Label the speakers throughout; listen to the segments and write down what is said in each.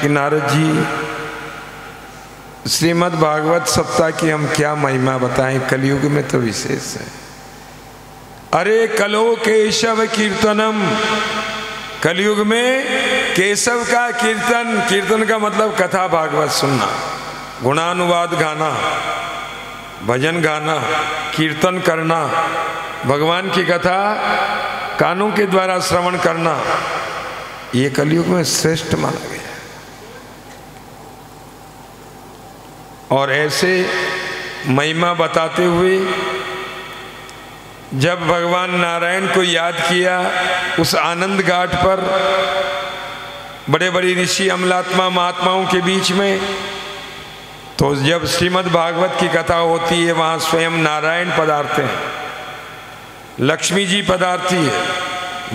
Speaker 1: नारद जी, श्रीमद् भागवत सप्ताह की हम क्या महिमा बताएं, कलयुग में तो विशेष है। अरे कलो केशव कीर्तनम, कलयुग में केशव का कीर्तन, कीर्तन का मतलब कथा भागवत सुनना, गुणानुवाद गाना, भजन गाना, कीर्तन करना, भगवान की कथा कानों के द्वारा श्रवण करना, ये कलयुग में श्रेष्ठ माना गया। और ऐसे महिमा बताते हुए जब भगवान नारायण को याद किया उस आनंद घाट पर, बड़े बड़े ऋषि अमलात्मा महात्माओं के बीच में, तो जब श्रीमद् भागवत की कथा होती है वहाँ स्वयं नारायण पधारते हैं, लक्ष्मी जी पधारती है,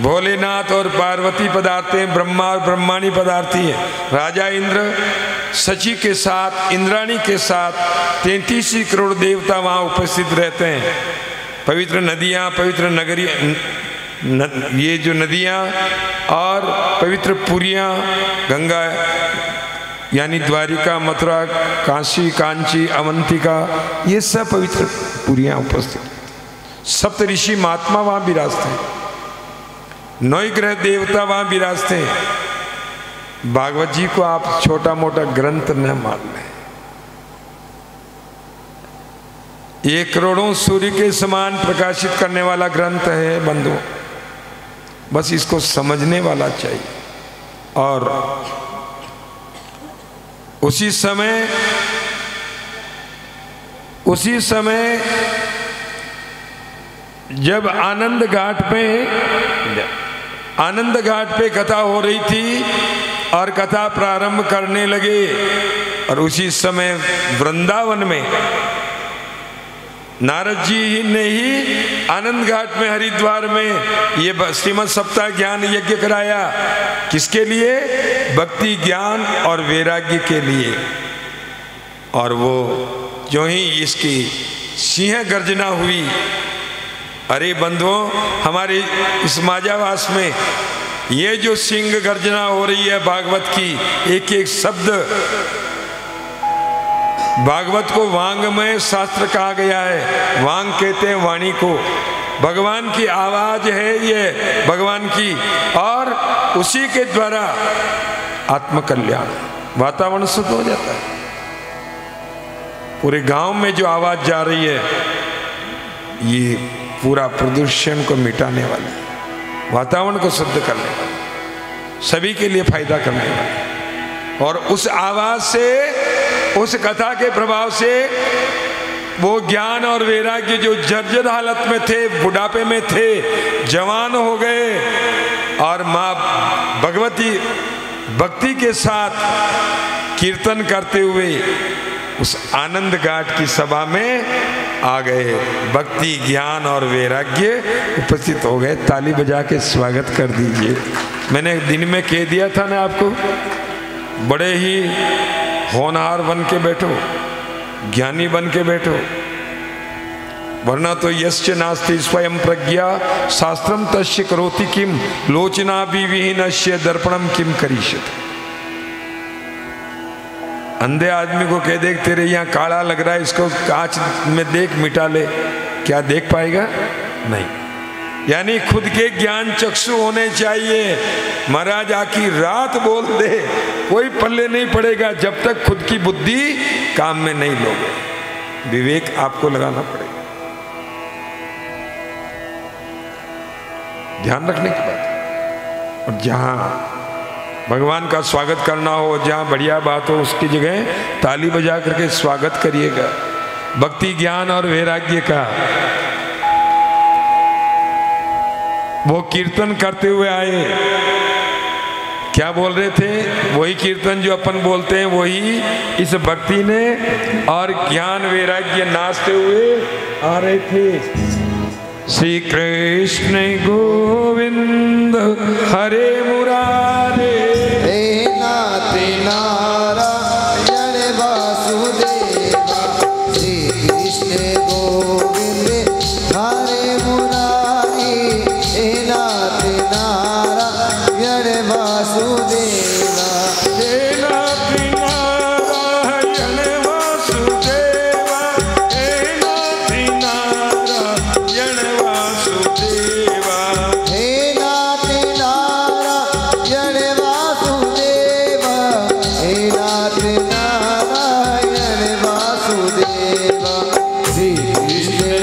Speaker 1: भोलेनाथ और पार्वती पधारते हैं, ब्रह्मा और ब्रह्माणी पधारती है, राजा इंद्र सची के साथ, इंद्राणी के साथ 33 करोड़ देवता वहाँ उपस्थित रहते हैं। पवित्र नदियाँ, पवित्र नगरी, ये जो नदियाँ और पवित्र पुरियाँ, गंगा यानी द्वारिका, मथुरा, काशी, कांची, अवंतिका, ये सब पवित्र पुरियाँ उपस्थित। सप्त ऋषि महात्मा वहाँ विराजते हैं, 9 ग्रह देवता वहाँ विराजते हैं। भागवत जी को आप छोटा मोटा ग्रंथ न मान लें, ये करोड़ों सूर्य के समान प्रकाशित करने वाला ग्रंथ है बंधुओं, बस इसको समझने वाला चाहिए। और उसी समय जब आनंद घाट पे कथा हो रही थी और कथा प्रारंभ करने लगे, और उसी समय वृंदावन में नारद जी ने ही आनंद घाट में, हरिद्वार में ये श्रीमद् सप्ताह ज्ञान यज्ञ कराया। किसके लिए? भक्ति, ज्ञान और वैराग्य के लिए। और वो जो ही इसकी सिंह गर्जना हुई, अरे बंधुओं, हमारे इस माजावास में ये जो सिंह गर्जना हो रही है भागवत की, एक एक शब्द, भागवत को वांगमय शास्त्र कहा गया है। वांग कहते हैं वाणी को, भगवान की आवाज है ये, भगवान की, और उसी के द्वारा आत्मकल्याण, वातावरण शुद्ध हो जाता है। पूरे गांव में जो आवाज जा रही है, ये पूरा प्रदूषण को मिटाने वाली, वातावरण को शुद्ध करने वाली, सभी के लिए फायदा करने वाली। और उस आवाज से, उस कथा के प्रभाव से वो ज्ञान और वैराग्य जो जर्जर हालत में थे, बुढ़ापे में थे, जवान हो गए और माँ भगवती भक्ति के साथ कीर्तन करते हुए उस आनंद घाट की सभा में आ गए। भक्ति, ज्ञान और वैराग्य उपस्थित हो गए। ताली बजा के स्वागत कर दीजिए। मैंने दिन में कह दिया था ना आपको, बड़े ही होनहार बन के बैठो, ज्ञानी बन के बैठो, वरना तो यश्च नास्ति स्वयं प्रज्ञा शास्त्रम तस्य करोति किम लोचना भी विहीनस्य दर्पणम किम करिष्यति। अंधे आदमी को कह दे तेरे यहाँ काला लग रहा है, इसको कांच में देख, मिटा ले, क्या देख पाएगा? नहीं। यानी खुद के ज्ञान चक्षु होने चाहिए। महाराज आखिर रात बोल दे, कोई पल्ले नहीं पड़ेगा जब तक खुद की बुद्धि काम में नहीं लोगे। विवेक आपको लगाना पड़ेगा, ध्यान रखने की बात है। और जहां भगवान का स्वागत करना हो, जहाँ बढ़िया बात हो, उसकी जगह ताली बजा करके स्वागत करिएगा। भक्ति, ज्ञान और वैराग्य का वो कीर्तन करते हुए आए। क्या बोल रहे थे? वही कीर्तन जो अपन बोलते हैं, वही इस भक्ति ने और ज्ञान वैराग्य नाचते हुए आ रहे थे। श्री कृष्ण गोविंद हरे मुरारे,
Speaker 2: हे नाथ नारायण वासुदेवा, श्री कृष्ण गोविंद हरे मुरारी, हे नाथ नारायण वासुदेवा,
Speaker 1: हे नाथ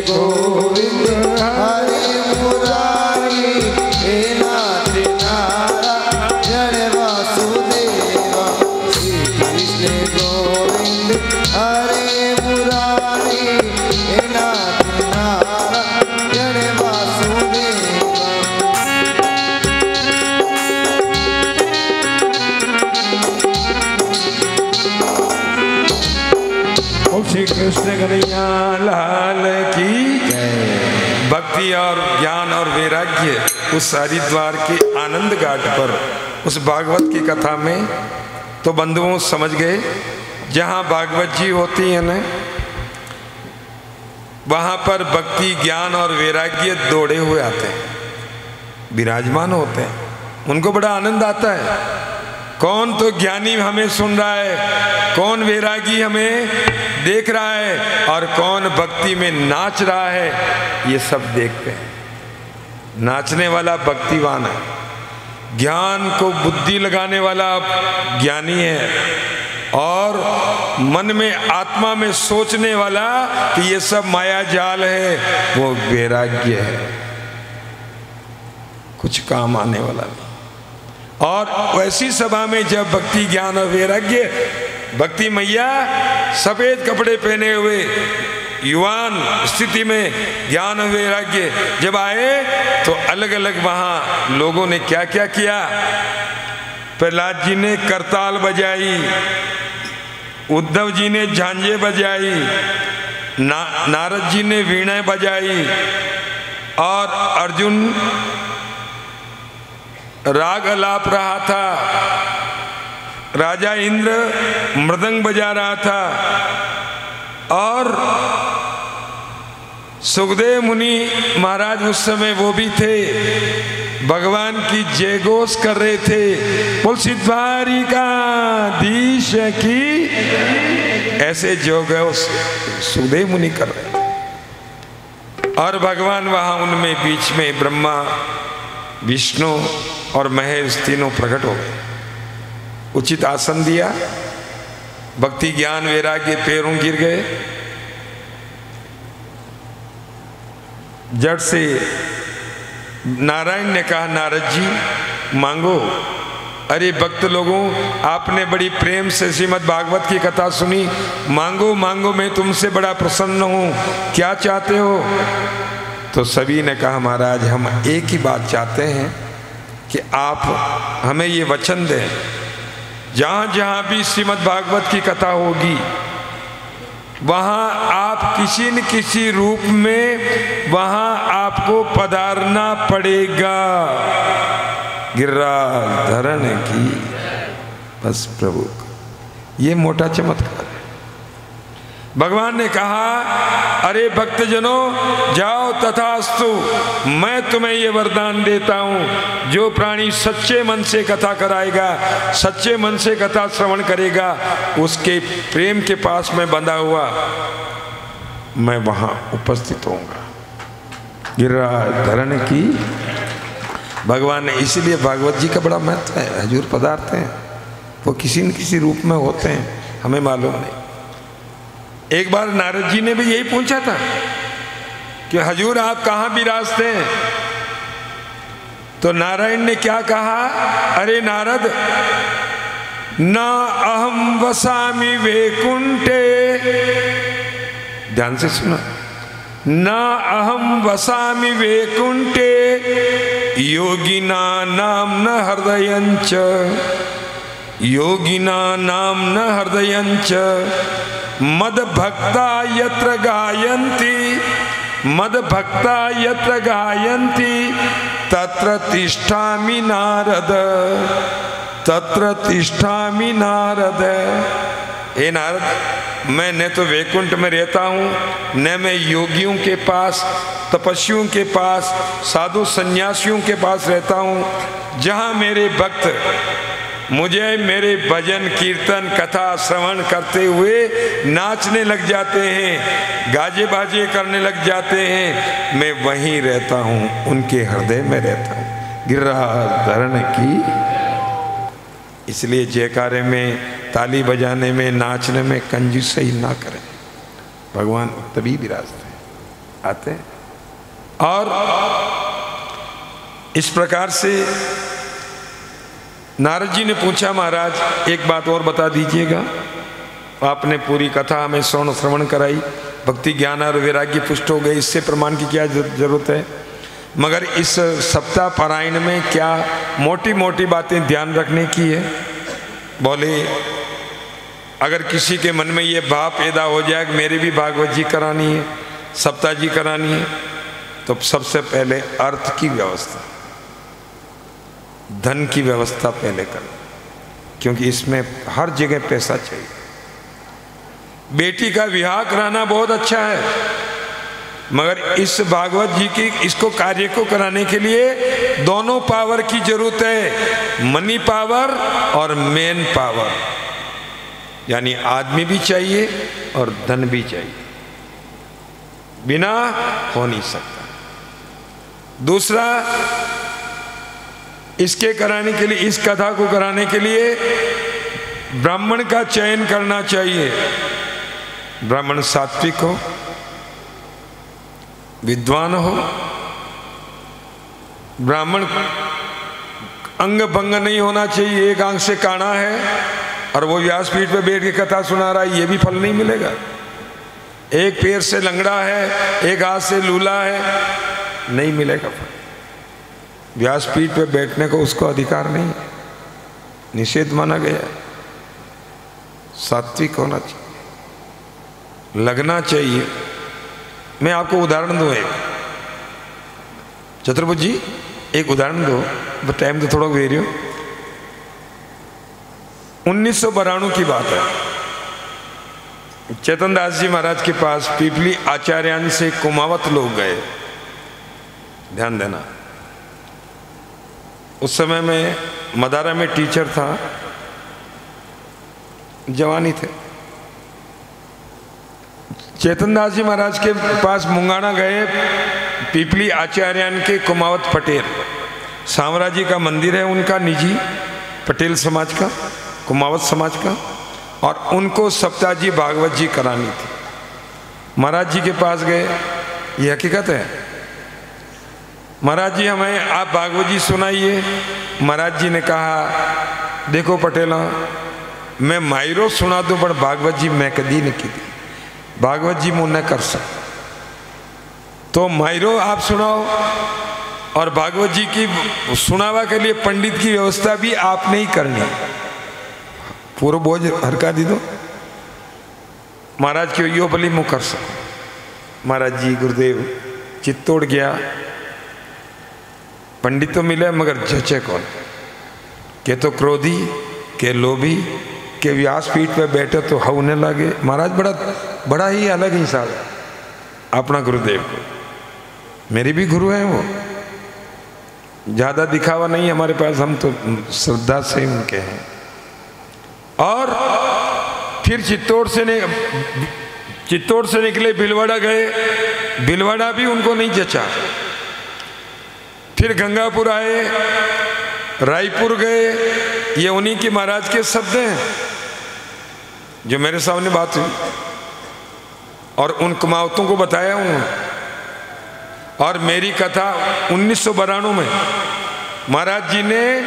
Speaker 2: गोविंद हरे मुरारी हे नाथ नारायण वासुदेवा श्री कृष्ण गोविंद हरे मुरारी हे नाथ नारायण वासुदेवा।
Speaker 1: श्री कृष्ण कन्हैया लाल की जय। भक्ति और ज्ञान और वैराग्य उस हरिद्वार के आनंद घाट पर उस भागवत की कथा में तो बंधुओं समझ गए, जहाँ भागवत जी होती है ना वहाँ पर भक्ति ज्ञान और वैराग्य दौड़े हुए आते हैं, विराजमान होते हैं, उनको बड़ा आनंद आता है। कौन तो ज्ञानी हमें सुन रहा है, कौन वैरागी हमें देख रहा है और कौन भक्ति में नाच रहा है, ये सब देखते हैं। नाचने वाला भक्तिवान है, ज्ञान को बुद्धि लगाने वाला ज्ञानी है और मन में आत्मा में सोचने वाला कि ये सब माया जाल है वो वैराग्य है, कुछ काम आने वाला नहीं। और वैसी सभा में जब भक्ति ज्ञान और वैराग्य, भक्ति मैया सफेद कपड़े पहने हुए युवान स्थिति में ज्ञान और वैराग्य जब आए तो अलग अलग वहां लोगों ने क्या क्या किया। प्रहलाद जी ने करताल बजाई, उद्धव जी ने झांझे बजाई, नारद जी ने वीणा बजाई और अर्जुन राग अलाप रहा था, राजा इंद्र मृदंग बजा रहा था और सुखदेव मुनि महाराज उस समय वो भी थे, भगवान की जयघोष कर रहे थे, बोल सिद्धारी का दीश की, ऐसे जयघोष सुखदेव मुनि कर रहे थे। और भगवान वहां उनमें बीच में ब्रह्मा विष्णु और महेश तीनों प्रकट हो गए, उचित आसन दिया, भक्ति ज्ञान वैराग्य पैरों गिर गए, जड़ से नारायण ने कहा नारद जी मांगो। अरे भक्त लोगों, आपने बड़ी प्रेम से श्रीमद् भागवत की कथा सुनी, मांगो मांगो, मैं तुमसे बड़ा प्रसन्न हूं, क्या चाहते हो? तो सभी ने कहा महाराज हम एक ही बात चाहते हैं कि आप हमें ये वचन दें, जहाँ जहाँ भी श्रीमद् भागवत की कथा होगी वहाँ आप किसी न किसी रूप में वहाँ आपको पधारना पड़ेगा। गिरिराधरण की बस प्रभु, ये मोटा चमत्कार है। भगवान ने कहा अरे भक्तजनों जाओ तथास्तु, मैं तुम्हें ये वरदान देता हूँ, जो प्राणी सच्चे मन से कथा कराएगा, सच्चे मन से कथा श्रवण करेगा, उसके प्रेम के पास में बंधा हुआ मैं वहाँ उपस्थित होऊंगा। गिरिराधरण की भगवान ने, इसीलिए भागवत जी का बड़ा महत्व है। हजूर पदार्थ हैं, वो किसी न किसी रूप में होते हैं, हमें मालूम नहीं। एक बार नारद जी ने भी यही पूछा था कि हजूर आप कहाँ विराजते हैं? तो नारायण ने क्या कहा, अरे नारद ना अहम वसामि वैकुंठे, ध्यान से सुनो, ना अहम वसामि वैकुंठे योगिना नाम न हृदयंच, योगिना नाम न हृदयंच मद भक्ता यत्र गायन्ति, मद भक्ता यत्र गायन्ति तत्र तिष्ठामि नारद, तत्र तिष्ठामि नारद। हे नारद, मैं न तो वैकुंठ में रहता हूँ, न मैं योगियों के पास, तपस्वियों के पास, साधु सन्यासियों के पास रहता हूँ। जहाँ मेरे भक्त मुझे मेरे भजन कीर्तन कथा श्रवण करते हुए नाचने लग जाते हैं, गाजे बाजे करने लग जाते हैं, मैं वहीं रहता हूँ, उनके हृदय में रहता हूँ। गिरिराधरण की, इसलिए जयकारे में, ताली बजाने में, नाचने में कंजूसी ना करें, भगवान तभी विराजते हैं। आते हैं। और इस प्रकार से नारद जी ने पूछा, महाराज एक बात और बता दीजिएगा, आपने पूरी कथा हमें श्रवण कराई, भक्ति ज्ञान और वैराग्य पुष्ट हो गए, इससे प्रमाण की क्या जरूरत है, मगर इस सप्ताह पारायण में क्या मोटी मोटी बातें ध्यान रखने की है। बोले अगर किसी के मन में ये भाव पैदा हो जाए कि मेरे भी भागवत जी करानी है, सप्ताह जी करानी है, तो सबसे पहले अर्थ की व्यवस्था, धन की व्यवस्था पहले कर, क्योंकि इसमें हर जगह पैसा चाहिए। बेटी का विवाह कराना बहुत अच्छा है, मगर इस भागवत जी की इसको कार्य को कराने के लिए दोनों पावर की जरूरत है, मनी पावर और मैन पावर, यानी आदमी भी चाहिए और धन भी चाहिए, बिना हो नहीं सकता। दूसरा, इसके कराने के लिए, इस कथा को कराने के लिए ब्राह्मण का चयन करना चाहिए। ब्राह्मण सात्विक हो, विद्वान हो, ब्राह्मण अंग भंग नहीं होना चाहिए, एक आंख से काना है और वो व्यासपीठ पे बैठ के कथा सुना रहा है, ये भी फल नहीं मिलेगा। एक पैर से लंगड़ा है, एक हाथ से लूला है, नहीं मिलेगा फल। व्यासपीठ पे बैठने को उसको अधिकार नहीं, निषेध माना गया। सात्विक होना चाहिए, लगना चाहिए। मैं आपको उदाहरण दूं एक, चतुर्भुज जी एक उदाहरण दो, टाइम तो थोड़ा वेरियो। 1992 की बात है, चेतन दास जी महाराज के पास पीपली आचार्यान से कुमावत लोग गए। ध्यान देना, उस समय में मदारा में टीचर था, जवानी थे। चेतन दास जी महाराज के पास मुंगाना गए, पीपली आचार्यान के कुमावत पटेल, सांवरा जी का मंदिर है उनका निजी, पटेल समाज का, कुमावत समाज का, और उनको सप्ताह जी भागवत जी करानी थी। महाराज जी के पास गए, ये हकीकत है। महाराज जी हमें आप भागवत जी सुनाइए। महाराज जी ने कहा, देखो पटेला, मैं मायरो सुना दूं पर भागवत जी मैं कदी नहीं की थी, भागवत जी मुँह न कर सकता, तो मायरो आप सुनाओ, और भागवत जी की सुनावा के लिए पंडित की व्यवस्था भी आपने ही करनी, पूरा बोझ हरका दी दो। महाराज की यो भली मुँह कर सको। महाराज जी गुरुदेव चित्तौड़ गया, पंडित तो मिले मगर जचे कौन, के तो क्रोधी, के लोभी, के व्यासपीठ पे बैठे तो हवने लगे। महाराज बड़ा ही अलग हिसाब है अपना गुरुदेव को, मेरे भी गुरु हैं वो, ज़्यादा दिखावा नहीं हमारे पास, हम तो श्रद्धा से उनके हैं। और फिर चित्तौड़ से निकले, भिलवाड़ा गए, भिलवाड़ा भी उनको नहीं जचा। फिर गंगापुर आए, रायपुर गए, ये उन्हीं के महाराज के शब्द हैं जो मेरे सामने बात हुई, और उन कुमावतों को बताया उन्होंने। और मेरी कथा 1992 में महाराज जी ने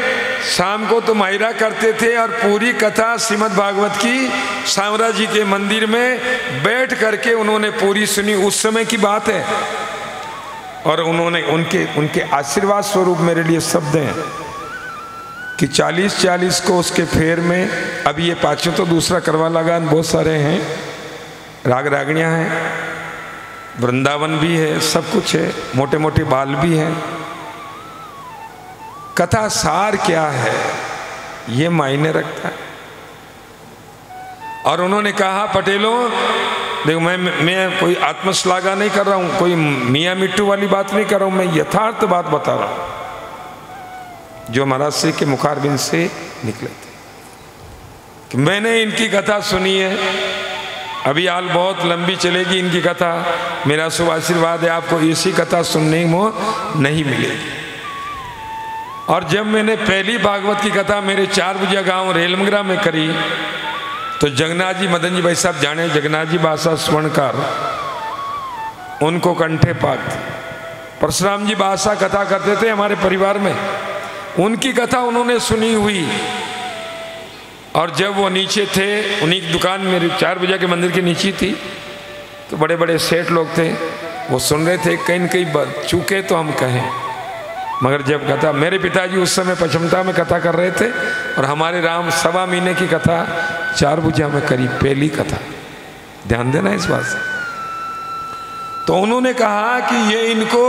Speaker 1: शाम को तो मायरा करते थे, और पूरी कथा श्रीमद् भागवत की सांवरा जी के मंदिर में बैठ करके उन्होंने पूरी सुनी। उस समय की बात है, और उन्होंने उनके आशीर्वाद स्वरूप मेरे लिए शब्द हैं कि 40-40 को उसके फेर में, अभी ये पाँचों तो दूसरा करवा लगा, बहुत सारे हैं, राग रागणियाँ हैं, वृंदावन भी है, सब कुछ है, मोटे मोटे बाल भी हैं। कथा सार क्या है ये मायने रखता है। और उन्होंने कहा, पटेलों देखो, मैं कोई आत्मश्लाघा नहीं कर रहा हूँ, कोई मियाँ मिट्टू वाली बात नहीं कर रहा हूँ, मैं यथार्थ बात बता रहा हूँ जो महाराज से के मुखारबिंद से निकले थे। कि मैंने इनकी कथा सुनी है, अभी हाल बहुत लंबी चलेगी इनकी कथा, मेरा शुभ आशीर्वाद है आपको ऐसी कथा सुनने में नहीं मिलेगी। और जब मैंने पहली भागवत की कथा मेरे 4 बजे गांव रेलमगरा में करी, तो जगन्नाथ जी, मदन जी भाई साहब जाने, जगन्नाथ जी बासा स्वर्णकार, उनको कंठे पाक थी। परशुराम जी बादशाह कथा करते थे हमारे परिवार में, उनकी कथा उन्होंने सुनी हुई। और जब वो नीचे थे, उन्हीं की दुकान मेरी 4 बजे के मंदिर के नीचे थी, तो बड़े बड़े सेठ लोग थे, वो सुन रहे थे, कहीं न कहीं चूके तो हम कहें। मगर जब कथा, मेरे पिताजी उस समय पचमता में कथा कर रहे थे और हमारे राम 1.25 महीने की कथा 4 बजे में करी, पहली कथा। ध्यान देना इस बात से। तो उन्होंने कहा कि ये इनको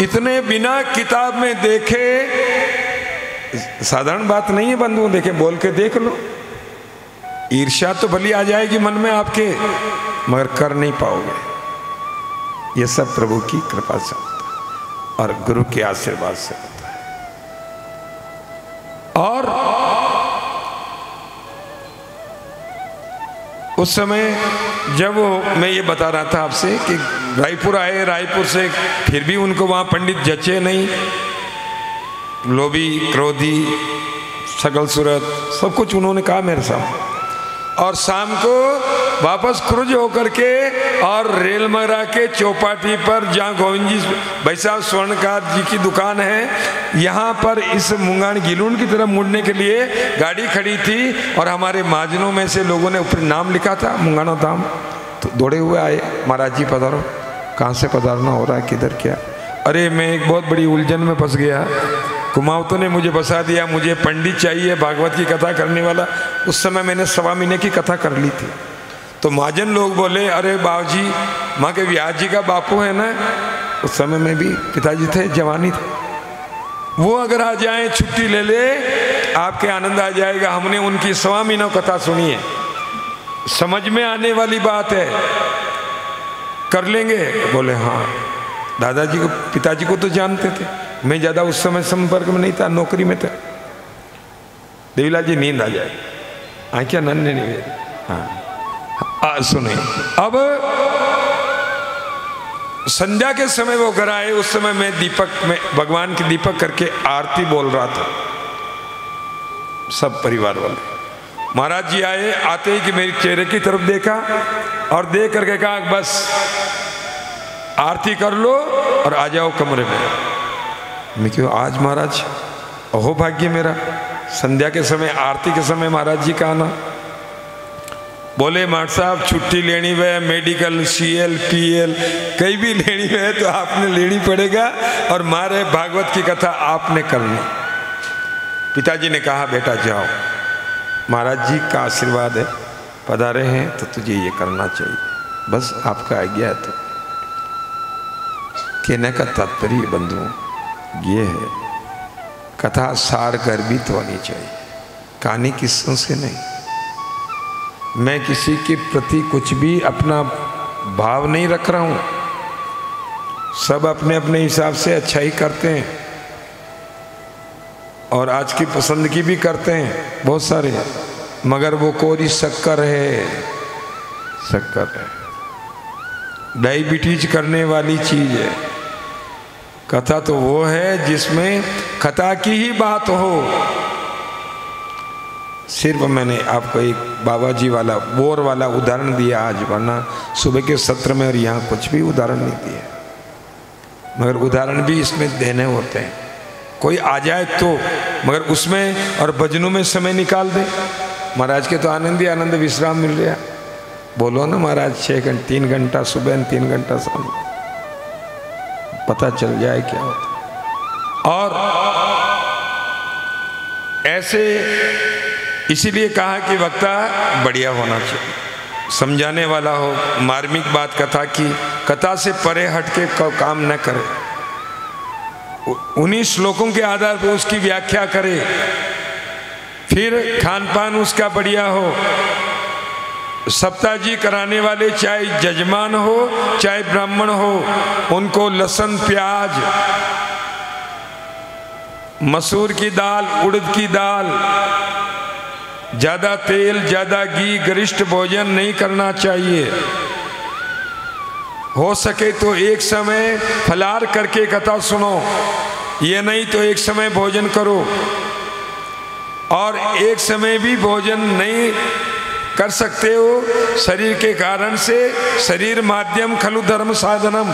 Speaker 1: इतने बिना किताब में देखे, साधारण बात नहीं है बंधुओं, देखे बोल के देख लो, ईर्ष्या तो भली आ जाएगी मन में आपके, मगर कर नहीं पाओगे। ये सब प्रभु की कृपा से होता है और गुरु के आशीर्वाद से होता है। और उस समय जब मैं ये बता रहा था आपसे कि रायपुर आए, रायपुर से फिर भी उनको वहाँ पंडित जचे नहीं, लोभी, क्रोधी, सकल सूरत सब कुछ उन्होंने कहा मेरे सामने। और शाम को वापस क्रूज होकर के और रेल मरा के चौपाटी पर, जहाँ गोविंद जी भाई साहब स्वर्णकार जी की दुकान है, यहाँ पर इस मुंगान गिलून की तरफ मुड़ने के लिए गाड़ी खड़ी थी और हमारे महाजनों में से लोगों ने ऊपर नाम लिखा था मुंगाना धाम। तो दौड़े हुए आए, महाराज जी पधारो। कहाँ से पधारना हो रहा है, किधर क्या? अरे मैं एक बहुत बड़ी उलझन में फंस गया, कुमावतों ने मुझे बसा दिया, मुझे पंडित चाहिए भागवत की कथा करने वाला। उस समय मैंने 1.25 महीने की कथा कर ली थी। तो महाजन लोग बोले, अरे बाबूजी, माँ के व्यास जी का बापू है ना, उस समय में भी पिताजी थे, जवानी थे, वो अगर आ जाए छुट्टी ले ले, आपके आनंद आ जाएगा। हमने उनकी 1.25 महीना कथा सुनी है, समझ में आने वाली बात है, कर लेंगे। बोले हाँ। दादाजी को, पिताजी को तो जानते थे, मैं ज़्यादा उस समय संपर्क में नहीं था, नौकरी में था। देवीलाल जी नींद आ जाए, आँखें नन्हे नहीं मेरी। हाँ सुने। अब संध्या के समय वो घर आए, उस समय मैं दीपक में भगवान की दीपक करके आरती बोल रहा था, सब परिवार वाले। महाराज जी आए, आते ही कि मेरे चेहरे की तरफ देखा और देख करके कहा बस आरती कर लो और आ जाओ कमरे में। मैं क्यों आज महाराज, अहो भाग्य मेरा, संध्या के समय आरती के समय महाराज जी का आना। बोले माट साहब छुट्टी लेनी है, मेडिकल, CL PL कहीं भी लेनी है तो आपने लेनी पड़ेगा और मारे भागवत की कथा आपने करनी। पिताजी ने कहा बेटा जाओ, महाराज जी का आशीर्वाद है, पधारे हैं तो तुझे ये करना चाहिए, बस आपका आज्ञा है। तो कहने का तात्पर्य बंधुओं ये है, कथा सार गर्भित होनी चाहिए, कहानी किस्सों से नहीं। मैं किसी के प्रति कुछ भी अपना भाव नहीं रख रहा हूँ, सब अपने अपने हिसाब से अच्छा ही करते हैं और आज की पसंद की भी करते हैं बहुत सारे, मगर वो कोरी शक्कर है, शक्कर है, डायबिटीज करने वाली चीज है। कथा तो वो है जिसमें कथा की ही बात हो। सिर्फ मैंने आपको एक बाबा जी वाला बोर वाला उदाहरण दिया आज, वरना सुबह के सत्र में और यहाँ कुछ भी उदाहरण नहीं दिए, मगर उदाहरण भी इसमें देने होते हैं। कोई आ जाए तो, मगर उसमें और भजनों में समय निकाल दे। महाराज के तो आनंद ही आनंद, विश्राम मिल रहा। बोलो ना महाराज 6 घंटे 3 घंटा सुबह 3 घंटा शाम, पता चल जाए क्या होता। और ऐसे इसीलिए कहा कि वक्ता बढ़िया होना चाहिए, समझाने वाला हो, मार्मिक बात कथा की, कथा से परे हट के काम न करे, उन्हीं श्लोकों के आधार पर उसकी व्याख्या करे, फिर खान पान उसका बढ़िया हो। सप्ताह जी कराने वाले चाहे जजमान हो चाहे ब्राह्मण हो, उनको लहसुन प्याज, मसूर की दाल, उड़द की दाल, ज्यादा तेल ज्यादा घी, गरिष्ठ भोजन नहीं करना चाहिए। हो सके तो एक समय फलाहार करके कथा सुनो, ये नहीं तो एक समय भोजन करो। और एक समय भी भोजन नहीं कर सकते हो। शरीर के कारण से शरीर माध्यम खलु धर्म साधनम,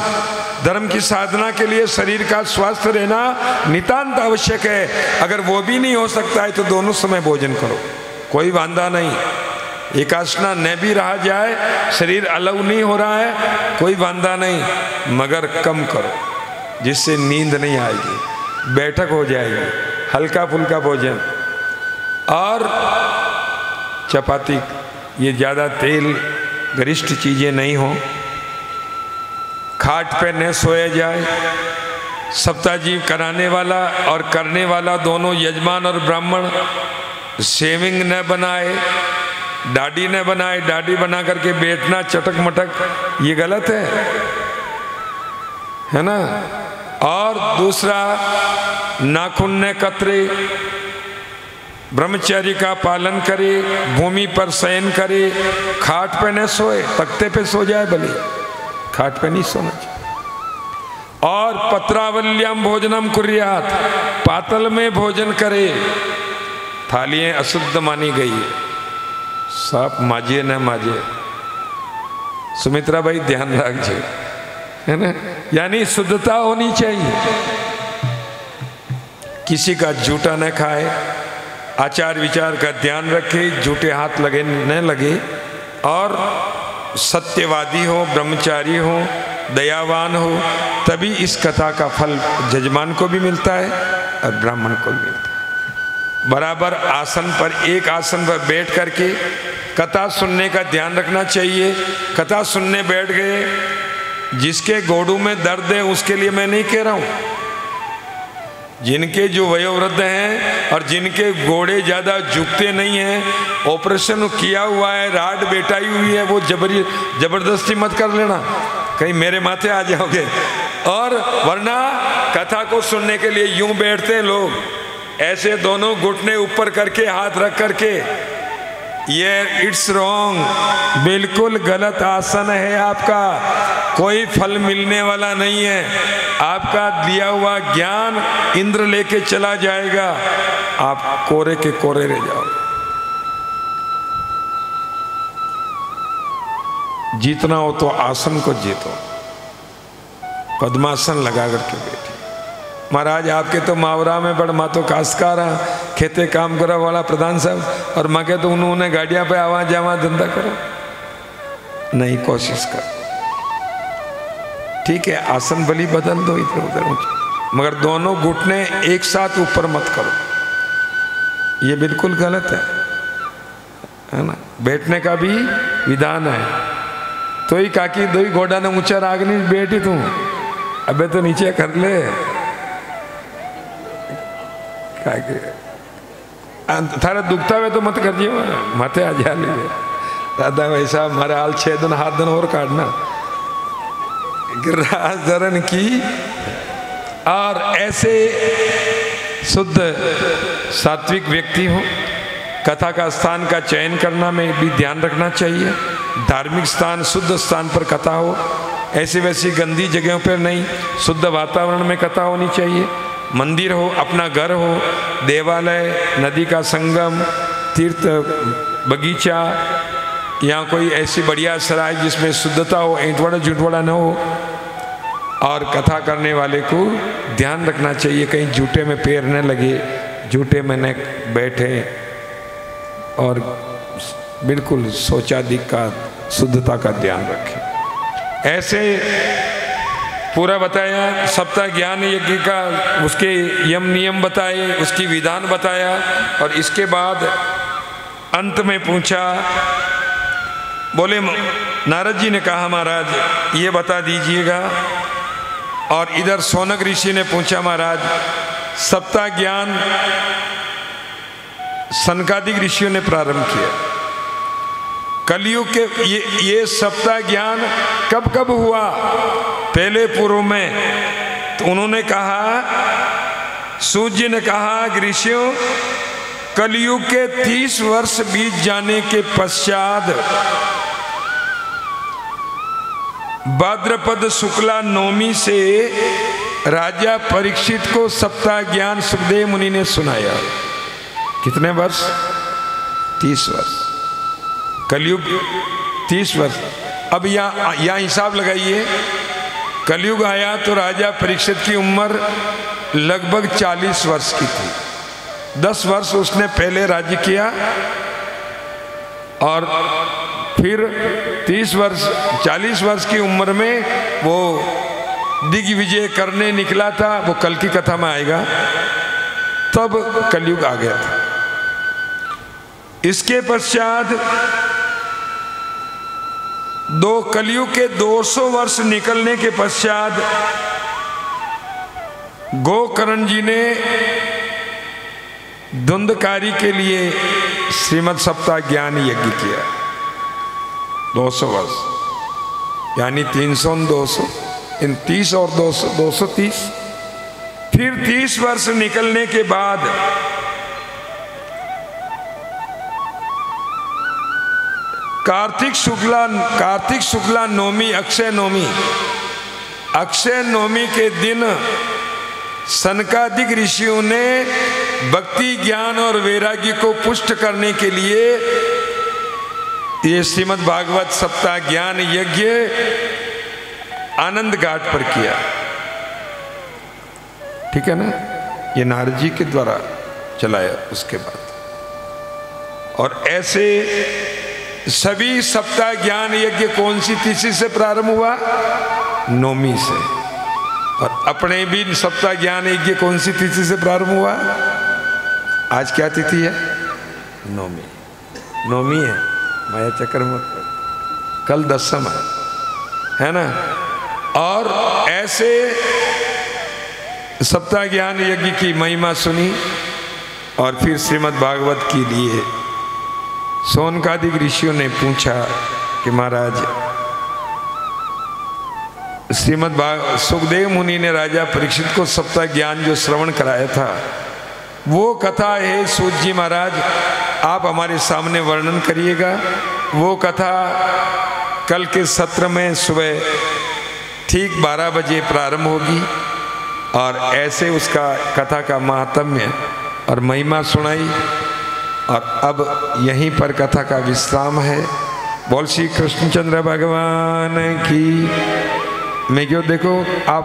Speaker 1: धर्म की साधना के लिए शरीर का स्वास्थ्य रहना नितांत आवश्यक है। अगर वो भी नहीं हो सकता है तो दोनों समय भोजन करो, कोई वांदा नहीं। एकासना न भी रहा जाए, शरीर अलग नहीं हो रहा है, कोई वांदा नहीं, मगर कम करो जिससे नींद नहीं आएगी, बैठक हो जाएगी, हल्का फुल्का भोजन। और चपाती, ये ज़्यादा तेल गरिष्ठ चीज़ें नहीं हो, खाट पे न सोया जाए। सप्ताहजीव कराने वाला और करने वाला दोनों, यजमान और ब्राह्मण, शेविंग न बनाए, दाढ़ी न बनाए, दाढ़ी बना करके बैठना चटक मटक, ये गलत है ना। और दूसरा, नाखून न कतरे, ब्रह्मचर्य का पालन करे, भूमि पर शयन करे, खाट पे न सोए, तख्ते पे सो जाए भले, खाट पे नहीं सोना चाहिए। और पत्रावल्याम भोजनम कुर्यात, पातल में भोजन करे। थालियां अशुद्ध मानी गई है, साफ माजिए न माजिए। सुमित्रा भाई ध्यान रखिए, है ना, यानी शुद्धता होनी चाहिए। किसी का झूठा न खाए, आचार विचार का ध्यान रखे, झूठे हाथ लगे न लगे, और सत्यवादी हो, ब्रह्मचारी हो, दयावान हो, तभी इस कथा का फल जजमान को भी मिलता है और ब्राह्मण को भी मिलता है। बराबर आसन पर, एक आसन पर बैठ करके कथा सुनने का ध्यान रखना चाहिए। कथा सुनने बैठ गए, जिसके गोडू में दर्द है उसके लिए मैं नहीं कह रहा हूँ, जिनके जो वयोवृद्ध हैं और जिनके घोड़े ज़्यादा झुकते नहीं हैं, ऑपरेशन किया हुआ है, राड बेटाई हुई है, वो जबरदस्ती मत कर लेना, कहीं मेरे माथे आ जाओगे। और वरना कथा को सुनने के लिए यूं बैठते हैं लोग, ऐसे दोनों घुटने ऊपर करके, हाथ रख करके, ये इट्स रॉन्ग, बिल्कुल गलत आसन है आपका, कोई फल मिलने वाला नहीं है। आपका दिया हुआ ज्ञान इंद्र लेके चला जाएगा, आप कोरे के कोरे रह जाओगे। जीतना हो तो आसन को जीतो, पद्मासन लगा करके बैठे। महाराज आपके तो मावरा में बड़ माँ तो कास्कारा खेते काम करा वाला प्रधान साहब, और माँ के तो उन्होंने गाड़ियां पे आवा जावा धंधा करो, नहीं कोशिश कर। ठीक है, आसन भली बदल दो इधर उधर, मगर दोनों घुटने एक साथ ऊपर मत करो, ये बिल्कुल गलत है ना। बैठने का भी विधान है। तो ही काकी दो ही घोड़ा ने ऊंचा राग नहीं बैठी तू, अबे तो नीचे कर ले, थारा दुखता हुए तो मत कर दियो, माथे आ जा ले दादा, वैसा हमारे हाल 6 दिन 7 दिन और काटना गिराज धरन की। और ऐसे शुद्ध सात्विक व्यक्ति हो, कथा का स्थान का चयन करना में भी ध्यान रखना चाहिए। धार्मिक स्थान, शुद्ध स्थान पर कथा हो, ऐसी वैसी गंदी जगहों पर नहीं, शुद्ध वातावरण में कथा होनी चाहिए। मंदिर हो, अपना घर हो, देवालय, नदी का संगम, तीर्थ बगीचा, या कोई ऐसी बढ़िया सराय जिसमें शुद्धता हो, ईंटवाड़ा झूठवाड़ा न हो। और कथा करने वाले को ध्यान रखना चाहिए कहीं झूठे में पैर न लगे, झूठे में न बैठे, और बिल्कुल शौचादिक का, शुद्धता का ध्यान रखें। ऐसे पूरा बताया, सप्ताह ज्ञान यज्ञ का उसके यम नियम बताए, उसकी विधान बताया। और इसके बाद अंत में पूछा, बोले नारद जी ने कहा महाराज ये बता दीजिएगा। और इधर शौनक ऋषि ने पूछा महाराज सप्ताह ज्ञान सनकादिक ऋषियों ने प्रारंभ किया, कलयुग के ये सप्ताह ज्ञान कब कब हुआ, पहले पूर्व में। तो उन्होंने कहा, सूत जी ने कहा कि ऋषियों कलयुग के 30 वर्ष बीत जाने के पश्चात भाद्रपद शुक्ला नवमी से राजा परीक्षित को सप्ताह ज्ञान सुखदेव मुनि ने सुनाया। कितने वर्ष? 30 वर्ष। कलयुग 30 वर्ष। अब यहाँ हिसाब लगाइए, कलयुग आया तो राजा परीक्षित की उम्र लगभग 40 वर्ष की थी। 10 वर्ष उसने पहले राज्य किया और फिर 30 वर्ष 40 वर्ष की उम्र में वो दिग्विजय करने निकला था। वो कल की कथा में आएगा। तब कलयुग आ गया था। इसके पश्चात कलयुग के 200 वर्ष निकलने के पश्चात गोकर्ण जी ने धुंधकारी के लिए श्रीमद् सप्ताह ज्ञान यज्ञ किया। 200 वर्ष यानी 300 200 इन 30 और 200 230। फिर 30 वर्ष निकलने के बाद कार्तिक शुक्ला नवमी अक्षय नवमी के दिन सनकादिक ऋषियों ने भक्ति ज्ञान और वैराग्य को पुष्ट करने के लिए ये श्रीमद् भागवत सप्ताह ज्ञान यज्ञ आनंद घाट पर किया। ठीक है ना, ये नारद जी के द्वारा चलाया। उसके बाद और ऐसे सभी सप्ताह ज्ञान यज्ञ कौन सी तिथि से प्रारंभ हुआ? नवमी से। और अपने भी सप्ताह ज्ञान यज्ञ कौन सी तिथि से प्रारंभ हुआ? आज क्या तिथि है? नवमी है। माया चक्र मत कल 10 है ना। और ऐसे सप्ताह ज्ञान यज्ञ की महिमा सुनी और फिर श्रीमद् भागवत के लिए सोनकादिक ऋषियों ने पूछा कि महाराज सुखदेव मुनि ने राजा परीक्षित को सप्ताह ज्ञान जो श्रवण कराया था वो कथा है सूत जी महाराज, आप हमारे सामने वर्णन करिएगा। वो कथा कल के सत्र में सुबह ठीक 12 बजे प्रारंभ होगी और ऐसे उसका कथा का महात्म्य और महिमा सुनाई। और अब यहीं पर कथा का विश्राम है। बोल श्री कृष्णचंद्र भगवान की। मैं क्यों देखो आप